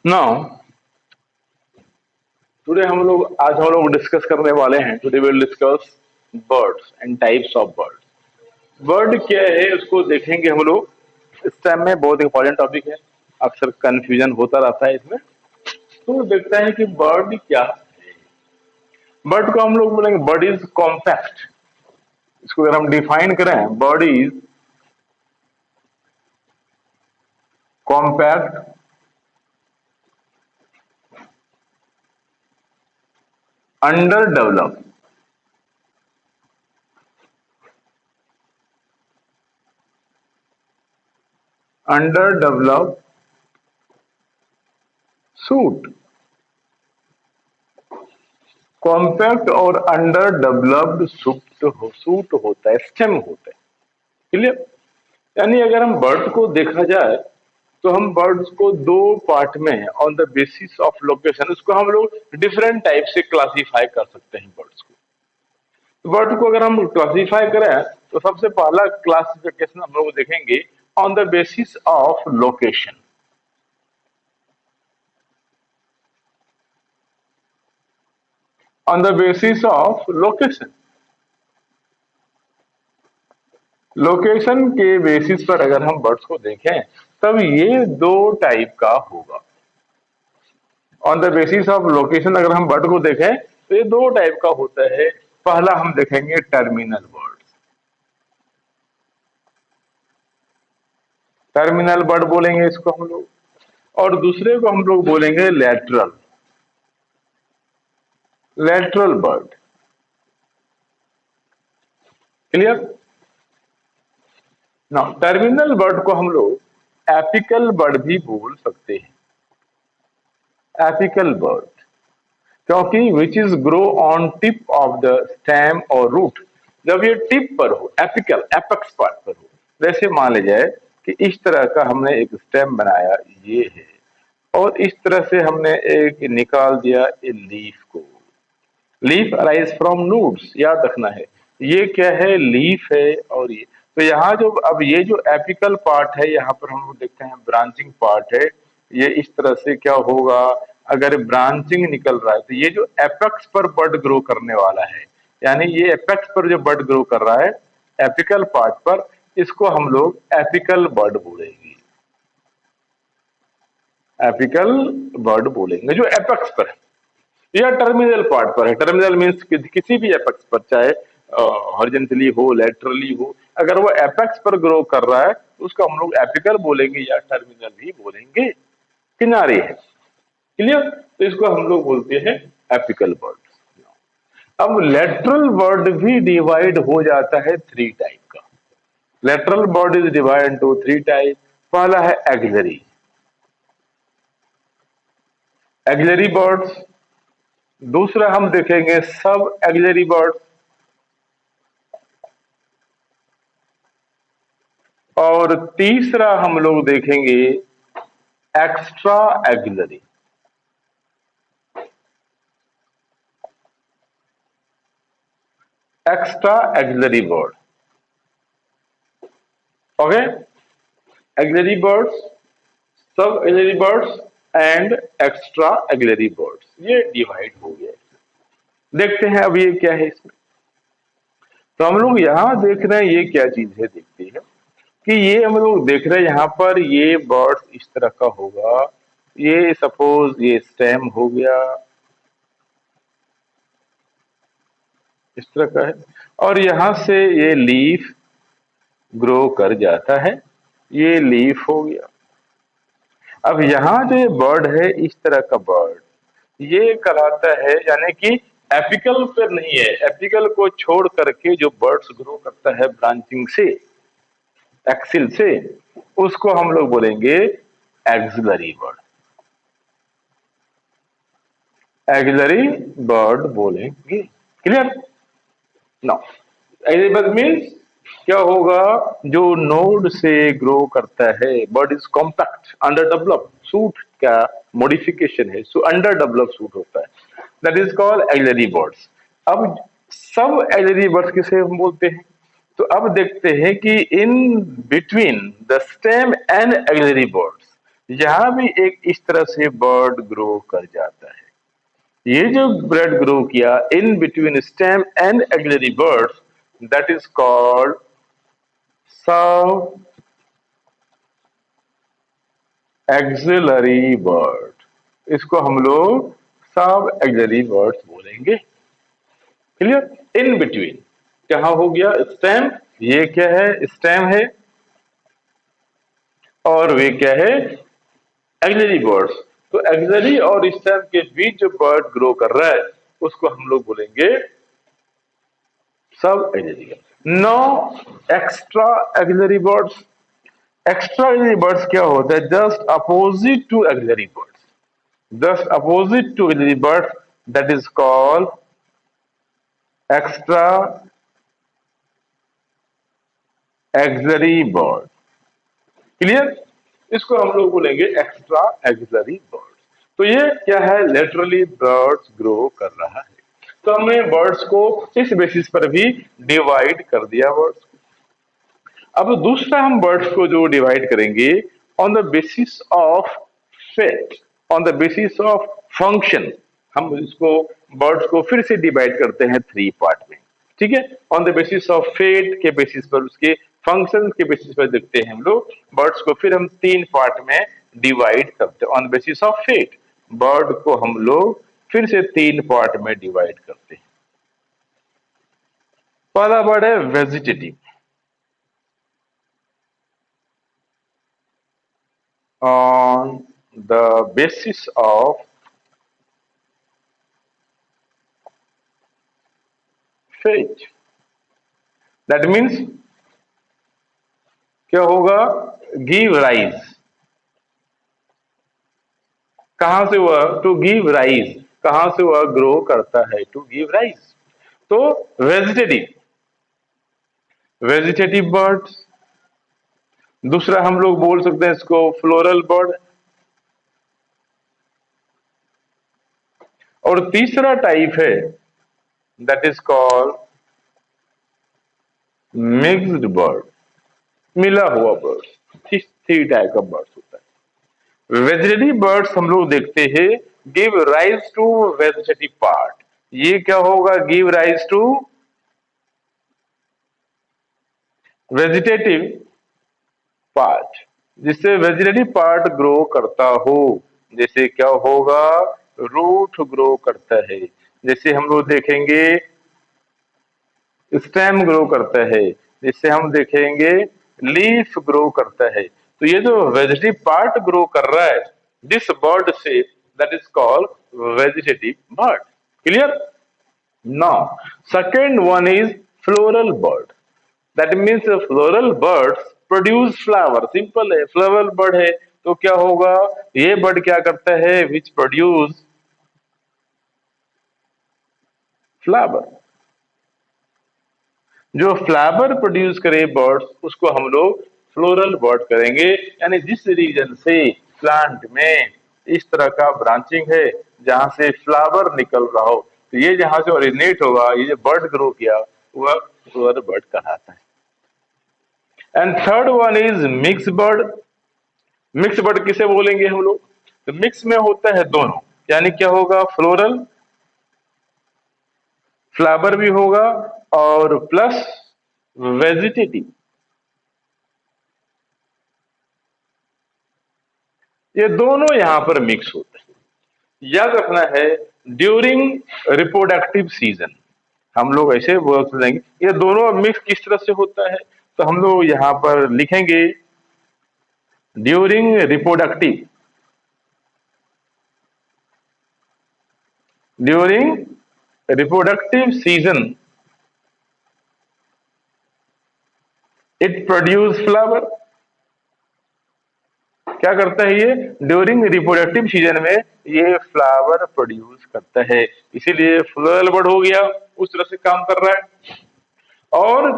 Now आज हम लोग डिस्कस करने वाले हैं। Today will discuss birds and types of birds. Bird क्या है उसको देखेंगे हम लोग। इस टाइम में बहुत इंपॉर्टेंट टॉपिक है, अक्सर कंफ्यूजन होता रहता है इसमें। तो देखते हैं कि बर्ड क्या है। बर्ड को हम लोग बोलेंगे बर्ड इज कॉम्पैक्ट। इसको अगर हम डिफाइन करें, bird is compact under develop under develop suit. Compact और अंडर डेवलप्ड सूट होता है, स्टेम होता है। क्लियर? यानी अगर हम बर्ड्स को देखा जाए तो हम बर्ड्स को दो पार्ट में on the basis of location उसको हम लोग डिफरेंट टाइप से क्लासिफाई कर सकते हैं बर्ड्स को। बर्ड को अगर हम क्लासिफाई करें तो सबसे पहला क्लासिफिकेशन हम लोग देखेंगे on the basis of location. On the basis of location, location के बेसिस पर अगर हम बर्ड्स को देखें तब ये दो टाइप का होगा। On the basis of location अगर हम बर्ड को देखें तो ये दो टाइप का होता है। पहला हम देखेंगे टर्मिनल बर्ड। टर्मिनल बर्ड बोलेंगे इसको हम लोग, और दूसरे को हम लोग बोलेंगे लेटरल लेटरल बर्ड। क्लियर? ना टर्मिनल बर्ड को हम लोग एपिकल बर्ड भी बोल सकते हैं। एपिकल बर्ड क्योंकि which is grow on tip of the stem और रूट। जब ये टिप पर हो, एपिकल एपेक्स पार्ट पर हो, जैसे मान लिया जाए कि इस तरह का हमने एक स्टेम बनाया, ये है, और इस तरह से हमने एक निकाल दिया ए लीफ को। लीफ अराइज फ्रॉम नूड्स, याद रखना है। ये क्या है? लीफ है। और ये तो यहाँ जो अब ये जो एपिकल पार्ट है, यहाँ पर हम लोग देखते हैं ब्रांचिंग पार्ट है। ये इस तरह से क्या होगा, अगर ब्रांचिंग निकल रहा है तो ये जो एपेक्स पर बड ग्रो करने वाला है, यानी ये एपेक्स पर जो बड ग्रो कर रहा है एपिकल पार्ट पर, इसको हम लोग एपिकल बर्ड बोलेंगे। एपिकल बर्ड बोलेंगे जो एपेक्स पर है या टर्मिनल पार्ट पर है। टर्मिनल मीन्स किसी भी एपेक्स पर, चाहे हॉरिजॉन्टली हो, लेटरली हो, अगर वो एपेक्स पर ग्रो कर रहा है तो उसको हम लोग एपिकल बोलेंगे या टर्मिनल भी बोलेंगे। किनारे है। क्लियर? तो इसको हम लोग बोलते हैं एपिकल बर्ड। अब लेटरल बर्ड भी डिवाइड हो जाता है थ्री टाइप का। Lateral bird is divide into three type. पहला है एक्सिलरी, एक्सिलरी बर्ड्स। दूसरा हम देखेंगे सब एक्सिलरी बर्ड्स, और तीसरा हम लोग देखेंगे extra axillary. Extra axillary bud, okay. Axillary buds, सब axillary buds and extra axillary buds, ये डिवाइड हो गया। देखते हैं अब ये क्या है इसमें। तो हम लोग यहां देख रहे हैं ये क्या चीज है, देखते हैं कि ये हम लोग देख रहे हैं यहाँ पर ये बर्ड्स इस तरह का होगा। ये सपोज ये स्टेम हो गया, इस तरह का है, और यहां से ये लीफ ग्रो कर जाता है, ये लीफ हो गया। अब यहाँ जो ये बर्ड है, इस तरह का बर्ड, ये कहलाता है, यानी कि एपिकल पर नहीं है। एपिकल को छोड़ करके जो बर्ड्स ग्रो करता है ब्रांचिंग से, एक्सिल से, उसको हम लोग बोलेंगे एक्सिलरी बर्ड। एक्सिलरी बर्ड बोलेंगे। Clear? Now axillary bud means क्या होगा, जो नोड से ग्रो करता है। Bird is compact under develop suit का मॉडिफिकेशन है, सो अंडर डेवलप सूट होता है, that is called axillary birds. अब सब एक्सिलरी बर्ड्स किसे हम बोलते हैं? तो अब देखते हैं कि in between the stem and axillary birds यहाँ भी एक इस तरह से बर्ड ग्रो कर जाता है। ये जो बर्ड ग्रो किया in between stem and axillary buds, that is called सब एक्सिलरी बर्ड। इसको हम लोग सब एक्सिलरी बर्ड्स बोलेंगे। क्लियर? इन बिटवीन क्या हो गया? स्टेम, ये क्या है? स्टेम है, और वे क्या है? Axillary birds. तो एक्सिलरी और स्टेम के बीच जो बर्ड ग्रो कर रहा है उसको हम लोग बोलेंगे सब axillary. No extra axillary buds. Extra axillary buds क्या होता है? Just opposite to axillary buds, just opposite to axillary buds, that is called extra axillary bud. Clear? इसको हम लोग बोलेंगे एक्स्ट्रा एक्सिलरी बर्ड्स। तो ये क्या है? लेटरली बर्ड्स ग्रो कर रहा है। तो हमने बर्ड्स को इस बेसिस पर भी डिवाइड कर दिया बर्ड्स। अब दूसरा हम बर्ड्स को जो डिवाइड करेंगे on the basis of fate, on the basis of function. हम इसको बर्ड्स को फिर से डिवाइड करते हैं थ्री पार्ट में। ठीक है? On the basis of fate के बेसिस पर, उसके फंक्शन के बेसिस पर देखते हैं हम लोग बर्ड्स को। फिर हम तीन पार्ट में डिवाइड करते हैं। On the basis of fate bud को हम लोग फिर से तीन पार्ट में डिवाइड करते हैं। पहला वर्ड है vegetative. On the basis of faith, that means क्या होगा? Give rise. कहां से हुआ? To give rise. कहां से हुआ? ग्रो करता है, टू गिव राइज। तो वेजिटेटिव, वेजिटेटिव बर्ड्स। दूसरा हम लोग बोल सकते हैं इसको फ्लोरल बर्ड। और तीसरा टाइप है that is called mixed bud, मिला हुआ बर्ड। थ्री टाइप का बर्ड्स होता है। वेजिटेटिव बर्ड्स हम लोग देखते हैं give rise to vegetative part. ये क्या होगा? Give rise to vegetative part, जिससे वेजिटेटिव पार्ट ग्रो करता हो। जैसे क्या होगा? रूट ग्रो करता है। जैसे हम लोग देखेंगे स्टेम ग्रो करता है। जिससे हम देखेंगे लीफ ग्रो करता है। तो ये जो वेजिटेटिव पार्ट ग्रो कर रहा है दिस बर्ड से, that is called vegetative bird. Clear? Now, second one is floral bird. That means floral birds produce flower. Simple है, floral bird है तो क्या होगा? ये बर्ड क्या करता है? Which produce flower. जो फ्लावर प्रोड्यूस करे बर्ड्स उसको हम लोग फ्लोरल बर्ड करेंगे। यानी जिस रीजन से प्लांट में इस तरह का ब्रांचिंग है जहां से फ्लावर निकल रहा हो, तो ये जहां से ओरिजिनेट होगा, ये जो बर्ड ग्रो किया वह फ्लोरल बर्ड कहलाता है। And third one is mix bird. Mix bird किसे बोलेंगे हम लोग? तो मिक्स में होता है दोनों। यानी क्या होगा? फ्लोरल फ्लावर भी होगा और प्लस वेजिटेटिव। ये दोनों यहां पर मिक्स होते हैं। याद रखना है ड्यूरिंग रिप्रोडक्टिव सीजन, हम लोग ऐसे बोल देंगे ये दोनों मिक्स किस तरह से होता है। तो हम लोग यहां पर लिखेंगे during reproductive, during reproductive season it produce flower. क्या करता है ये? ड्यूरिंग रिप्रोडक्टिव सीजन में ये फ्लावर प्रोड्यूस करता है, इसीलिए फ्लोरल बर्ड हो गया, उस तरह से काम कर रहा है। और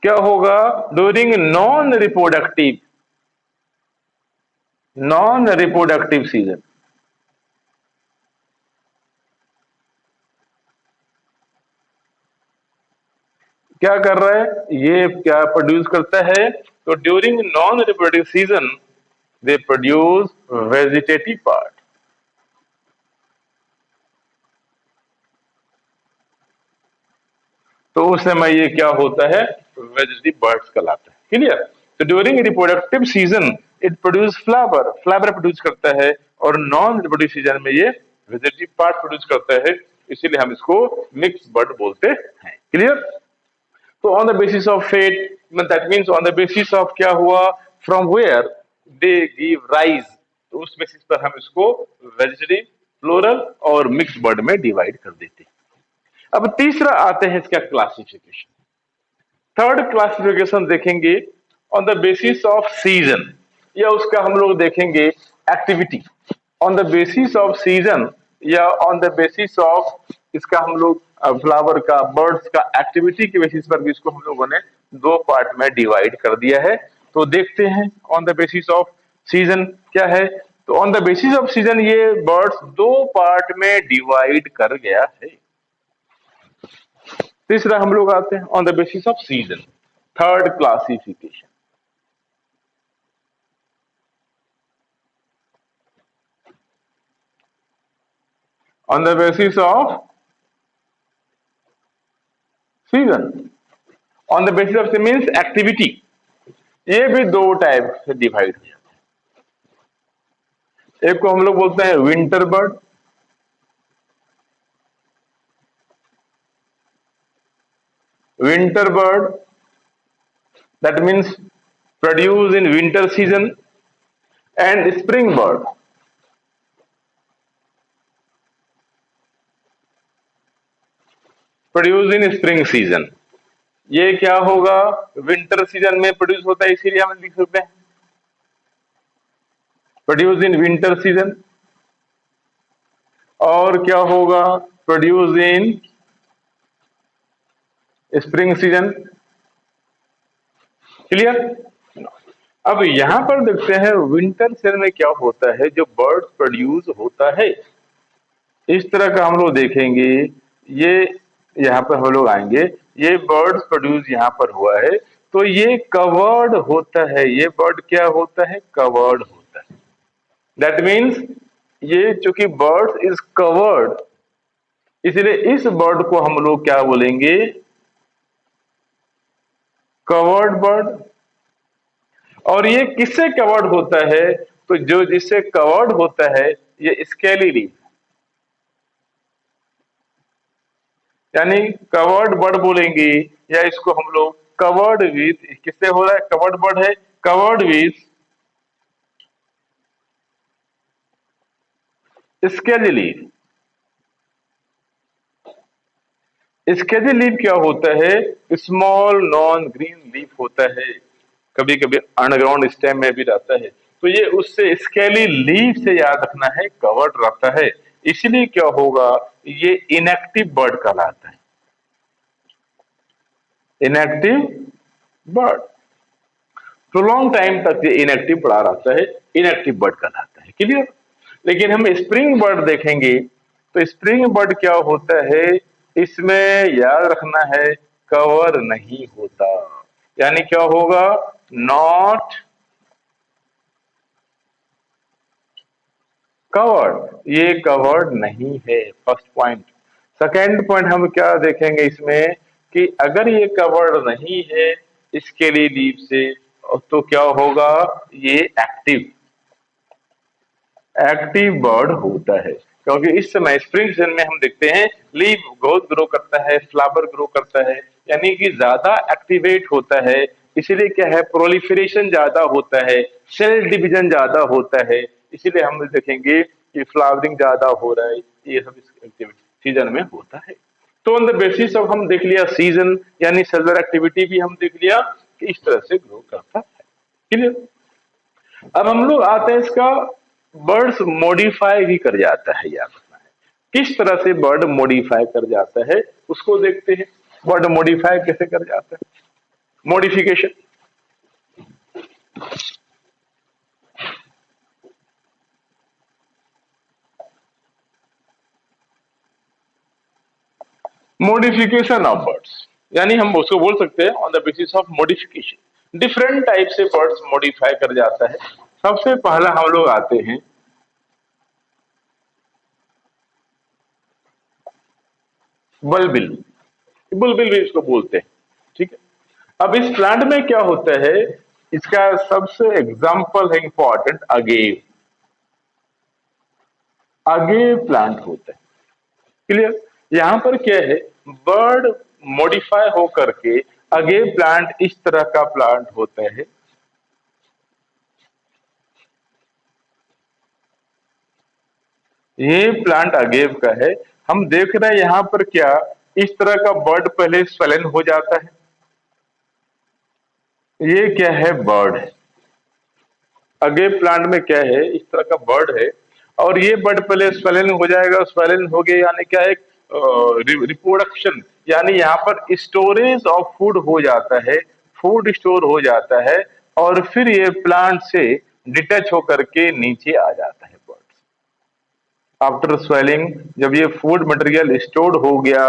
क्या होगा? During non reproductive, non reproductive season क्या कर रहा है? ये क्या प्रोड्यूस करता है? तो during non reproductive season they produce vegetative part. तो उस समय ये क्या होता है, वेजिटेटिव बर्ड्स कहलाता है। क्लियर? तो during reproductive season it produce flower, flower produce करता है, और नॉन रिप्रोडक्टिव सीजन में ये वेजिटेटिव पार्ट प्रोड्यूस करता है, इसीलिए हम इसको मिक्स बर्ड बोलते हैं। क्लियर? तो on the basis of fate, that means on the basis of क्या हुआ, from where they give rise, तो उस बेसिस पर हम इसको वेजिटेटिव, फ्लोरल और मिक्स बर्ड में डिवाइड कर देते हैं। अब तीसरा आते हैं इसका क्लासिफिकेशन। थर्ड क्लासिफिकेशन देखेंगे on the basis of season, या उसका हम लोग देखेंगे activity. On the basis of season या ऑन द बेसिस ऑफ इसका हम लोग फ्लावर का, बर्ड्स का एक्टिविटी के बेसिस पर भी इसको हम लोगों ने दो पार्ट में डिवाइड कर दिया है। तो देखते हैं on the basis of season क्या है। तो on the basis of season ये बर्ड्स दो पार्ट में डिवाइड कर गया है। तीसरा हम लोग आते हैं on the basis of season, third classification. On the basis of season, on the basis of means activity, ये भी दो टाइप से डिवाइड हो जाते हैं। एक को हम लोग बोलते हैं winter bird, winter bird, that means produce in winter season, and spring bird, produce in spring season। ये क्या होगा, विंटर सीजन में प्रोड्यूस होता है, इसीलिए हम लिख सकते हैं प्रोड्यूस इन विंटर सीजन। और क्या होगा, produce in spring season. Clear? अब यहां पर देखते हैं विंटर सीजन में क्या होता है, जो बर्ड प्रोड्यूस होता है, इस तरह का हम लोग देखेंगे। ये यहाँ पर हम लोग आएंगे, ये बर्ड्स प्रोड्यूस यहाँ पर हुआ है, तो ये कवर्ड होता है। ये बर्ड क्या होता है, कवर्ड होता है। दैट मीन्स ये चूंकि बर्ड इज कवर्ड, इसलिए इस बर्ड को हम लोग क्या बोलेंगे, कवर्ड बर्ड। और ये किससे कवर्ड होता है, तो जो जिससे कवर्ड होता है ये स्केली लीफ, यानी कवर्ड बर्ड बोलेंगे, या इसको हम लोग कवर्ड विथ, किससे हो रहा है, कवर्ड बर्ड है, covered with scaly leaf. Scaly leaf क्या होता है, स्मॉल नॉन ग्रीन लीफ होता है, कभी कभी अंडरग्राउंड स्टेम में भी रहता है। तो ये उससे स्केली लीफ से याद रखना है, कवर्ड रहता है, इसलिए क्या होगा, ये इनएक्टिव बर्ड कहलाता है, इनएक्टिव बर्ड। प्रोलॉन्ग टाइम तक ये इनएक्टिव पड़ा रहता है, इनएक्टिव बर्ड कहलाता है। क्लियर? लेकिन हम स्प्रिंग बर्ड देखेंगे, तो स्प्रिंग बर्ड क्या होता है, इसमें याद रखना है कवर नहीं होता, यानी क्या होगा, नॉट कवर्ड, ये कवर्ड नहीं है, फर्स्ट पॉइंट। सेकेंड पॉइंट हम क्या देखेंगे इसमें, कि अगर ये कवर्ड नहीं है स्केली लीफ से, तो क्या होगा, ये एक्टिव एक्टिव बर्ड होता है। क्योंकि इस समय स्प्रिंग सीजन में हम देखते हैं लीफ ग्रोथ ग्रो करता है, फ्लावर ग्रो करता है, यानी कि ज्यादा एक्टिवेट होता है, इसीलिए क्या है, प्रोलिफरेशन ज्यादा होता है, सेल डिवीजन ज्यादा होता है, इसीलिए हम देखेंगे कि फ्लावरिंग ज्यादा हो रहा है, ये सब इस सीजन में होता है। तो ऑन द बेसिस ऑफ हम देख लिया सीजन, यानी सेलुलर एक्टिविटी भी हम देख लिया कि इस तरह से ग्रो करता है। क्लियर? अब हम लोग आते हैं इसका, बर्ड्स मॉडिफाई भी कर जाता है, याद रखना है किस तरह से बर्ड मॉडिफाई कर जाता है, उसको देखते हैं। बर्ड मॉडिफाई कैसे कर जाता है, मॉडिफिकेशन। मॉडिफिकेशन ऑफ बर्ड्स, यानी हम उसको बोल सकते हैं on the basis of modification. Different type से बर्ड्स मॉडिफाई कर जाता है। सबसे पहला हम लोग आते हैं बुलबिल। बुलबिल भी इसको बोलते हैं। ठीक है। अब इस प्लांट में क्या होता है, इसका सबसे एग्जाम्पल है इंपॉर्टेंट अगेव। अगेव प्लांट होता है। क्लियर। यहां पर क्या है, बर्ड मॉडिफाई हो करके अगेव प्लांट इस तरह का प्लांट होता है। ये प्लांट अगेव का है। हम देख रहे हैं यहां पर क्या, इस तरह का बर्ड पहले स्वेलन हो जाता है। ये क्या है, बर्ड है। अगेव प्लांट में क्या है, इस तरह का बर्ड है। और ये बर्ड पहले स्वेलन हो जाएगा। स्वेलन हो गया यानी क्या है, रिप्रोडक्शन, यानी यहाँ पर स्टोरेज ऑफ फूड हो जाता है। फूड स्टोर हो जाता है और फिर ये प्लांट से डिटैच होकर के नीचे आ जाता है बर्ड। आफ्टर स्वेलिंग, जब ये फूड मटेरियल स्टोर्ड हो गया,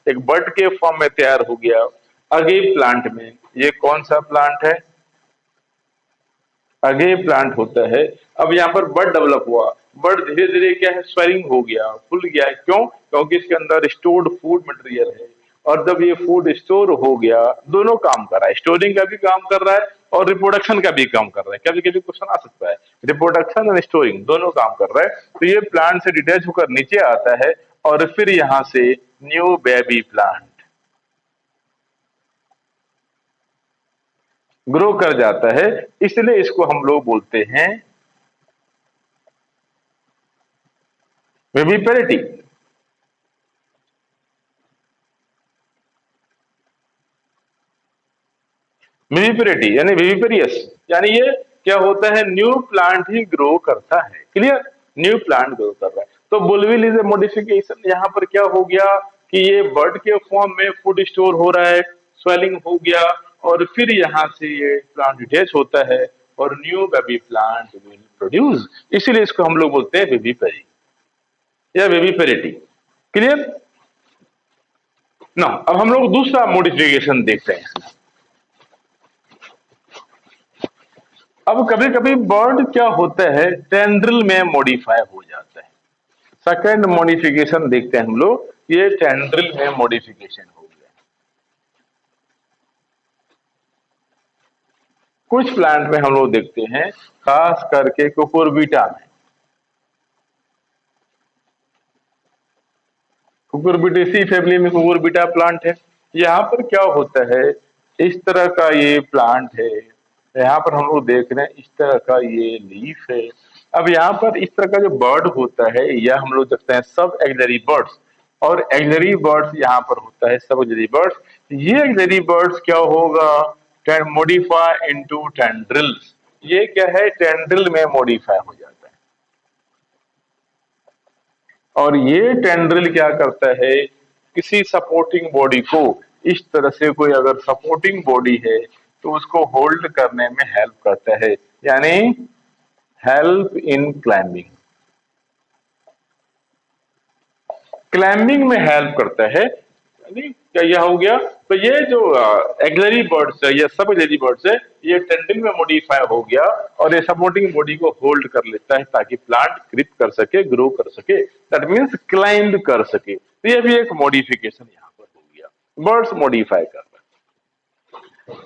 एक बर्ड के फॉर्म में तैयार हो गया अगेव प्लांट में। ये कौन सा प्लांट है, अगेव प्लांट होता है। अब यहाँ पर बर्ड डेवलप हुआ। बर्ड धीरे धीरे क्या है, स्वेलिंग हो गया, फुल गया है। क्यों? क्योंकि इसके अंदर स्टोर्ड फूड मटेरियल है। और जब ये फूड स्टोर हो गया, दोनों काम कर रहा है, स्टोरिंग का भी काम कर रहा है और रिप्रोडक्शन का भी काम कर रहा है। कभी कभी क्वेश्चन आ सकता है, रिप्रोडक्शन और स्टोरिंग दोनों काम कर रहा है। तो ये प्लांट से डिटैच होकर नीचे आता है और फिर यहाँ से न्यू बेबी प्लांट ग्रो कर जाता है। इसलिए इसको हम लोग बोलते हैं विविपेरिटी। विविपेरिटी यानी विविपेरियस, यानी ये क्या होता है, न्यू प्लांट ही ग्रो करता है। क्लियर। न्यू प्लांट ग्रो कर रहा है। तो बुलविल इज ए मॉडिफिकेशन। यहाँ पर क्या हो गया कि ये बर्ड के फॉर्म में फूड स्टोर हो रहा है, स्वेलिंग हो गया और फिर यहाँ से ये प्लांट डिटेच होता है और new baby plant will produce. इसीलिए इसको हम लोग बोलते हैं विविपेरी या विविपेरिटी। क्लियर ना। अब हम लोग दूसरा मॉडिफिकेशन देखते हैं इसमें। अब कभी कभी बर्ड क्या होता है, टेंड्रिल में मॉडिफाई हो जाता है। सेकंड मॉडिफिकेशन देखते हैं हम लोग, ये टेंड्रिल में मॉडिफिकेशन हो गया। कुछ प्लांट में हम लोग देखते हैं, खास करके कुकुरबिटा में। कुकुरबिटेसी फैमिली में कुकुरबिटा प्लांट है। यहाँ पर क्या होता है, इस तरह का ये प्लांट है। यहाँ पर हम लोग देख रहे हैं इस तरह का ये लीफ है। अब यहाँ पर इस तरह का जो बर्ड होता है, यह हम लोग देखते हैं सब एक्सलरी बर्ड्स। और एक्सलरी बर्ड्स यहाँ पर होता है सब एक्सलरी बर्ड्स। ये एक्सलरी बर्ड्स क्या होगा, मॉडिफाई इनटू टेंड्रिल्स। ये क्या है, टेंड्रिल में मॉडिफाई हो जाता है। और ये टेंड्रिल क्या करता है, किसी सपोर्टिंग बॉडी को, इस तरह से कोई अगर सपोर्टिंग बॉडी है तो उसको होल्ड करने में हेल्प करता है, यानी हेल्प इन क्लाइंबिंग। क्लाइंबिंग में हेल्प करता है, यानी क्या यह हो गया। तो ये जो एक्सलरी बर्ड्स है या सब एक्सलरी बर्ड्स है, ये टेंड्रिल में मॉडिफाई हो गया और ये सपोर्टिंग बॉडी को होल्ड कर लेता है ताकि प्लांट ग्रिप कर सके, ग्रो कर सके। दैट मीन्स क्लाइंब कर सके। तो ये भी एक मॉडिफिकेशन यहाँ पर हो गया, बर्ड्स मॉडिफाई कर रहे हैं।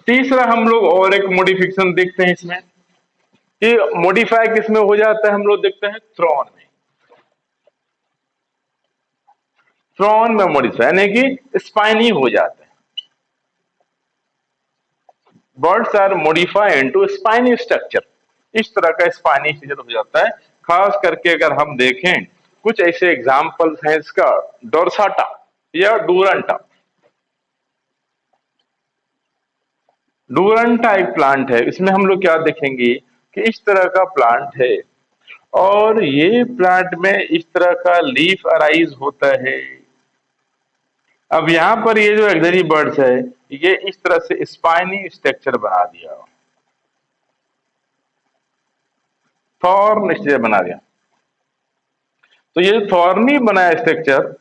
तीसरा हम लोग और एक मॉडिफिकेशन देखते हैं इसमें, कि मॉडिफाई किस में हो जाता है, हम लोग देखते हैं थ्रॉन में। थ्रॉन में मॉडिफाई यानी कि स्पाइनी हो जाता है। Buds are modify into spiny structure. इस तरह का स्पाइनी स्ट्रक्चर हो जाता है। खास करके अगर हम देखें, कुछ ऐसे एग्जाम्पल्स हैं इसका, डोरसाटा या डूरंटा। डूरंटा एक प्लांट है, इसमें हम लोग क्या देखेंगे कि इस तरह का प्लांट है और ये प्लांट में इस तरह का लीफ अराइज होता है। अब यहाँ पर ये जो एक्सलरी बर्ड्स है, ये इस तरह से स्पाइनी स्ट्रक्चर बना दिया, थॉर्न स्ट्रक्चर बना दिया। तो ये थॉर्नी बनाया स्ट्रक्चर,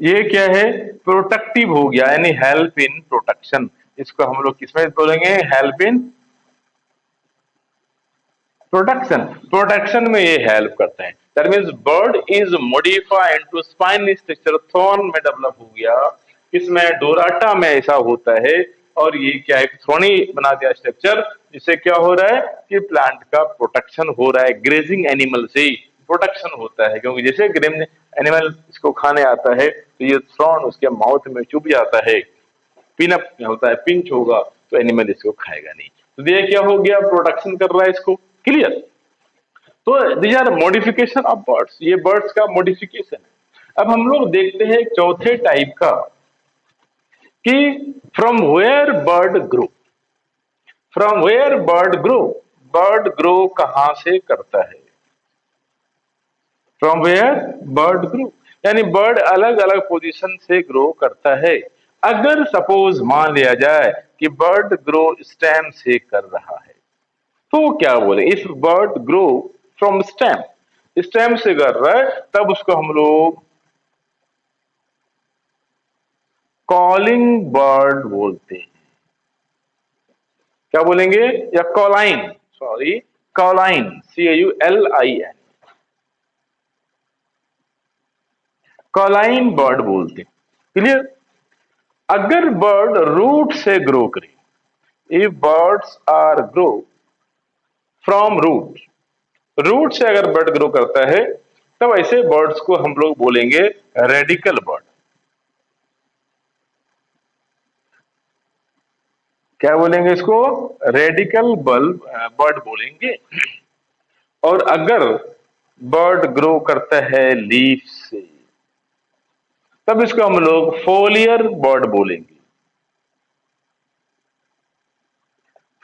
ये क्या है, प्रोटेक्टिव हो गया, यानी हेल्प इन प्रोटेक्शन। इसको हम लोग किसमें बोलेंगे, हेल्प इन प्रोटेक्शन, प्रोटेक्शन में ये हेल्प करते हैं। That means bird is modified into spinal structure, thorn में डेवलप हो गया, इसमें डोराटा में ऐसा होता है, और ये क्या है, थ्रोनी बना दिया स्ट्रक्चर, जिससे क्या हो रहा है कि प्लांट का प्रोटेक्शन हो रहा है, ग्रेजिंग एनिमल से प्रोटेक्शन होता है, क्योंकि जैसे ग्रेजिंग एनिमल इसको खाने आता है तो ये थ्रॉन उसके माउथ में चुभ जाता है, पिन अप होता है, पिंच होगा तो एनिमल इसको खाएगा नहीं, तो ये क्या हो गया, प्रोटेक्शन कर रहा है इसको। क्लियर? तो these are modification of buds, ये बर्ड्स का मॉडिफिकेशन है। अब हम लोग देखते हैं चौथे टाइप का कि from where bud grow, from where bud grow, bud grow कहां से करता है, फ्रॉम वेयर बर्ड ग्रो, यानी बर्ड अलग अलग पोजीशन से ग्रो करता है। अगर सपोज मान लिया जाए कि बर्ड ग्रो स्टेम से कर रहा है, तो क्या बोले, if bird grow from stem, stem से कर रहा है, तब उसको हम लोग कॉलिंग बर्ड बोलते हैं। क्या बोलेंगे, या cauline, sorry cauline, CAULIN, cauline bud बोलते हैं। क्लियर? अगर बर्ड रूट से ग्रो करे, if buds are grow from root, root से अगर बर्ड ग्रो करता है, तब ऐसे बर्ड्स को हम लोग बोलेंगे रेडिकल बर्ड। क्या बोलेंगे इसको, रेडिकल बर्ड बोलेंगे। और अगर बर्ड ग्रो करता है लीफ से, तब इसको हम लोग फोलियर बर्ड बोलेंगे,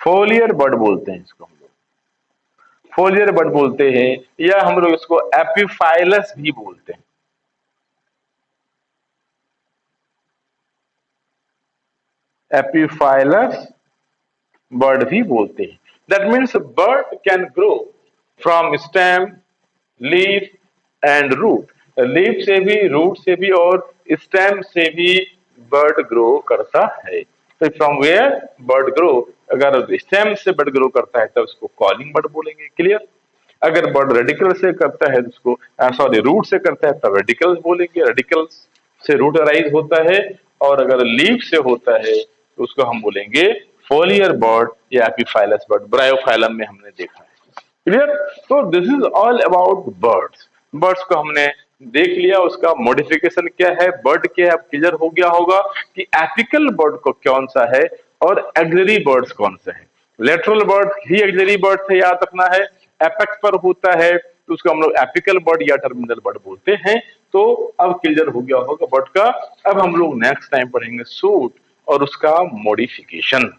फोलियर बर्ड बोलते हैं इसको हम लोग, फोलियर बर्ड बोलते हैं, या हम लोग इसको एपिफाइलस भी बोलते हैं, एपिफाइलस बर्ड भी बोलते हैं। That means bud can grow from stem, leaf and root, leaf से भी, रूट से भी और स्टेम से भी बर्ड ग्रो करता है। तो फ्रॉम वेयर बर्ड ग्रो, अगर स्टेम से बर्ड ग्रो करता है तो उसको कॉलिंग बर्ड बोलेंगे। क्लियर? अगर बर्ड रेडिकल से करता है तो उसको, सॉरी रूट से करता है तब रेडिकल बोलेंगे, रेडिकल से रूट अराइज होता है, और अगर लीफ से होता है तो उसको हम बोलेंगे फोलियर बर्ड या एपिफाइलस बर्ड, ब्रायोफाइलम में हमने देखा है। क्लियर? तो this is all about birds. Birds को हमने देख लिया, उसका मॉडिफिकेशन क्या है, बर्ड क्या है, अब क्लियर हो गया होगा कि एपिकल बर्ड को कौन सा है और एक्सिलरी बर्ड्स कौन सा है। लेटरल बर्ड ही एक्सिलरी बर्ड से याद रखना है, एपेक्स पर होता है तो उसको हम लोग एपिकल बर्ड या टर्मिनल बर्ड बोलते हैं। तो अब क्लियर हो गया होगा बर्ड का। अब हम लोग नेक्स्ट टाइम पढ़ेंगे सूट और उसका मॉडिफिकेशन।